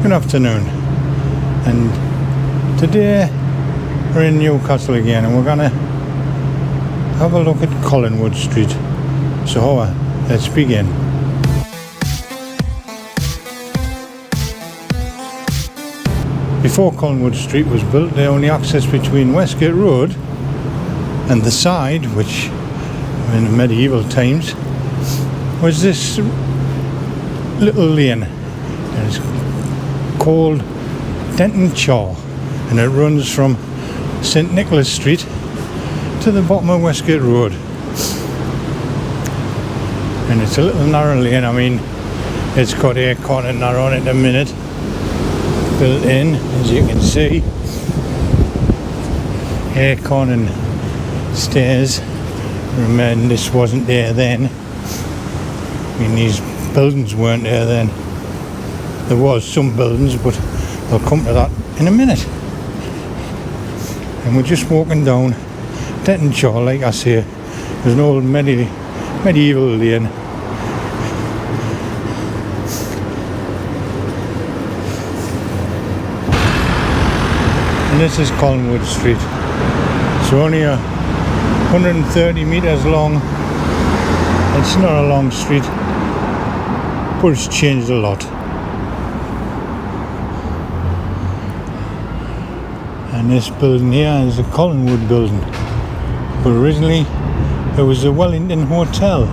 Good afternoon, and today we're in Newcastle again, and we're gonna have a look at Collingwood Street. So let's begin. Before Collingwood Street was built, the only access between Westgate Road and the side, which in medieval times was this little lane. It's called Denton Chaw, and it runs from St Nicholas Street to the bottom of Westgate Road. And it's a little narrow lane. I mean, it's got air conditioning on it a minute built in, as you can see. Air conditioning stairs. Remember, this wasn't there then. I mean, these buildings weren't there then. There was some buildings, but I'll come to that in a minute. And we're just walking down Denton Chaw, like I say. There's an old medieval lane. And this is Collingwood Street. It's only 130 metres long. It's not a long street, but it's changed a lot. And this building here is a Collingwood building, but originally it was the Wellington Hotel.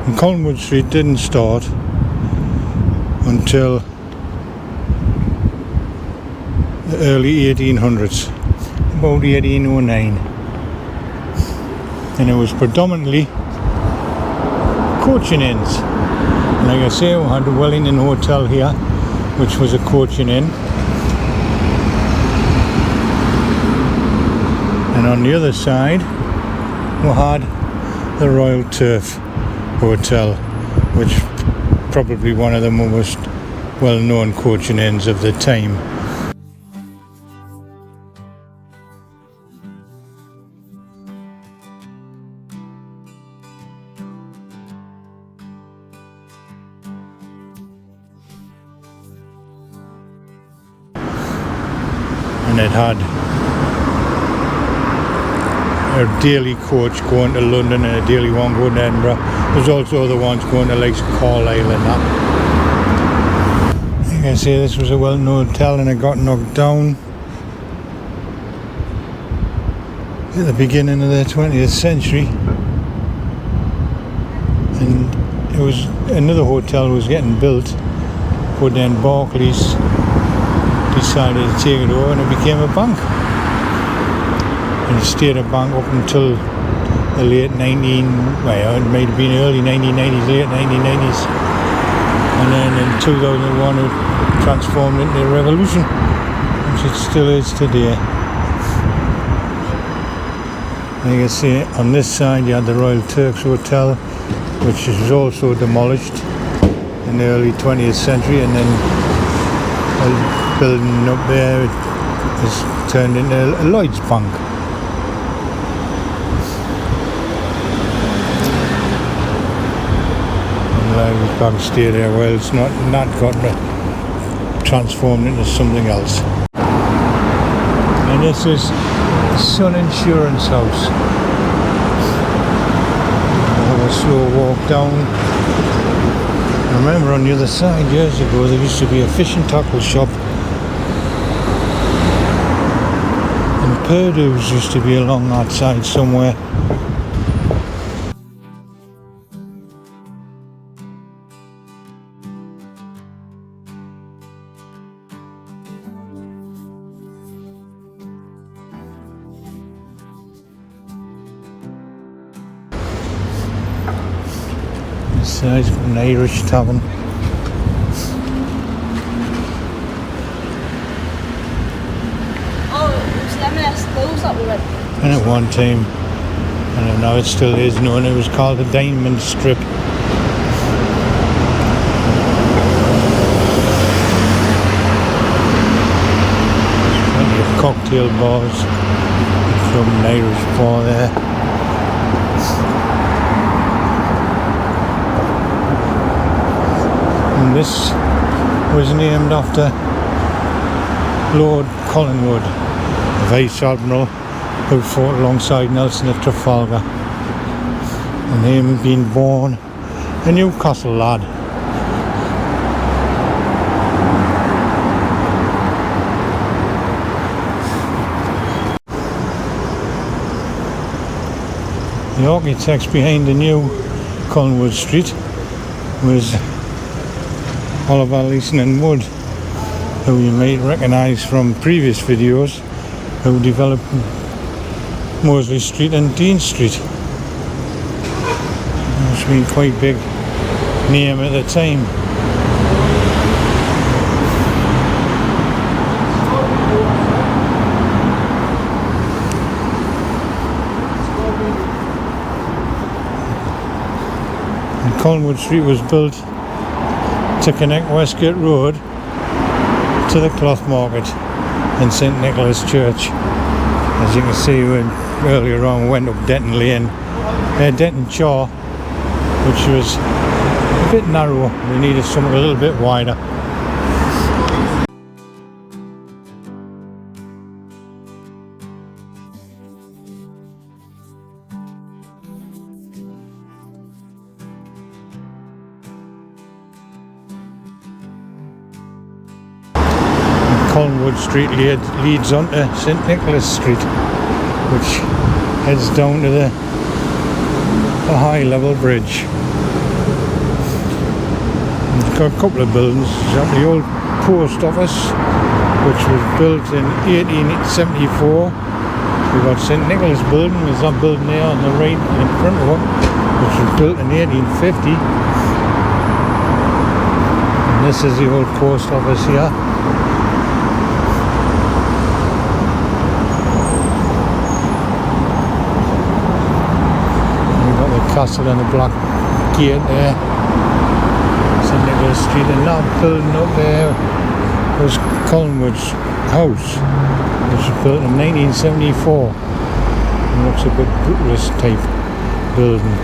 And Collingwood Street didn't start until the early 1800s, about 1809, and it was predominantly coaching inns. And like I say, we had the Wellington Hotel here, which was a coaching inn. And on the other side, we had the Royal Turf Hotel, which probably one of the most well-known coaching inns of the time. And it had a daily coach going to London and a daily one going to Edinburgh. There's also other ones going to like Carlisle and that. You can see this was a well-known hotel, and it got knocked down at the beginning of the 20th century. And it was another hotel was getting built, but then Barclays decided to take it over, and it became a bank. And it stayed a bank up until the late it might have been early 1990s, late 1990s. And then in 2001 it transformed into a Revolution, which it still is today. And you can see on this side you had the Royal Turks Hotel, which was also demolished in the early 20th century, and then a building up there was turned into a Lloyd's Bank. Lloyd's Bank stayed there. Well, it's not gotten transformed into something else. And this is Sun Insurance House. We'll have a slow walk down. I remember on the other side years ago there used to be a fish and tackle shop, and Purdue's used to be along that side somewhere. This side's got an Irish tavern. And at one time, I don't know, it still is known, it was called the Diamond Strip. Plenty of cocktail bars from an Irish bar there. And this was named after Lord Collingwood of Vice Admiral, who fought alongside Nelson at Trafalgar, and him being born a Newcastle lad. The architects behind the new Collingwood Street was Oliver Leeson and Wood, who you might recognise from previous videos, who developed Mosley Street and Dean Street. It's been quite big name at the time. And Collingwood Street was built to connect Westgate Road to the Cloth Market and St Nicholas Church. As you can see, when earlier on we went up Denton Lane, Denton Chaw, which was a bit narrow. We needed something a little bit wider. Collingwood Street leads on to St Nicholas Street, which heads down to the high level bridge. We've got a couple of buildings. We've got the old post office, which was built in 1874. We've got St Nicholas building, there's that building there on the right in front of it, which was built in 1850. And this is the old post office here. Castle and the black gate there, St Nicholas Street, and that building up there was Colwood House, which was built in 1974. It looks a bit brutalist type building,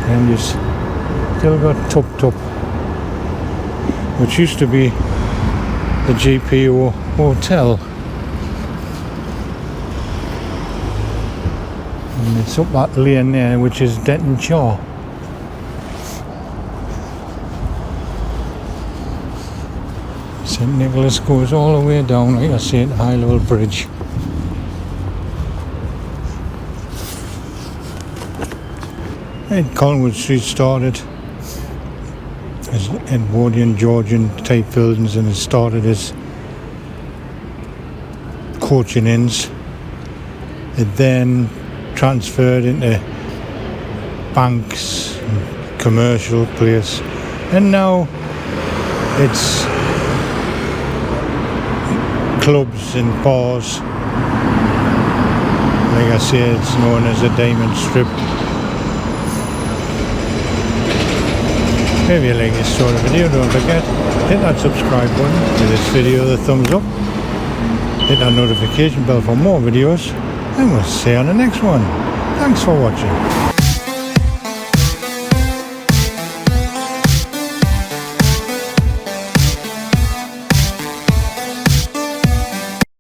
and you've still got Tup, which used to be the GPO Hotel. And it's up that lane there, which is Denton Chaw. St Nicholas goes all the way down, like I say, at High Level Bridge. And Collingwood Street started as Edwardian, Georgian type buildings, and it started as coaching inns. It then transferred into banks and commercial place, and now it's clubs and bars. Like I say, it's known as a diamond strip. If you like this sort of video, don't forget, hit that subscribe button, give this video the thumbs up, hit that notification bell for more videos, and we'll see you on the next one. Thanks for watching.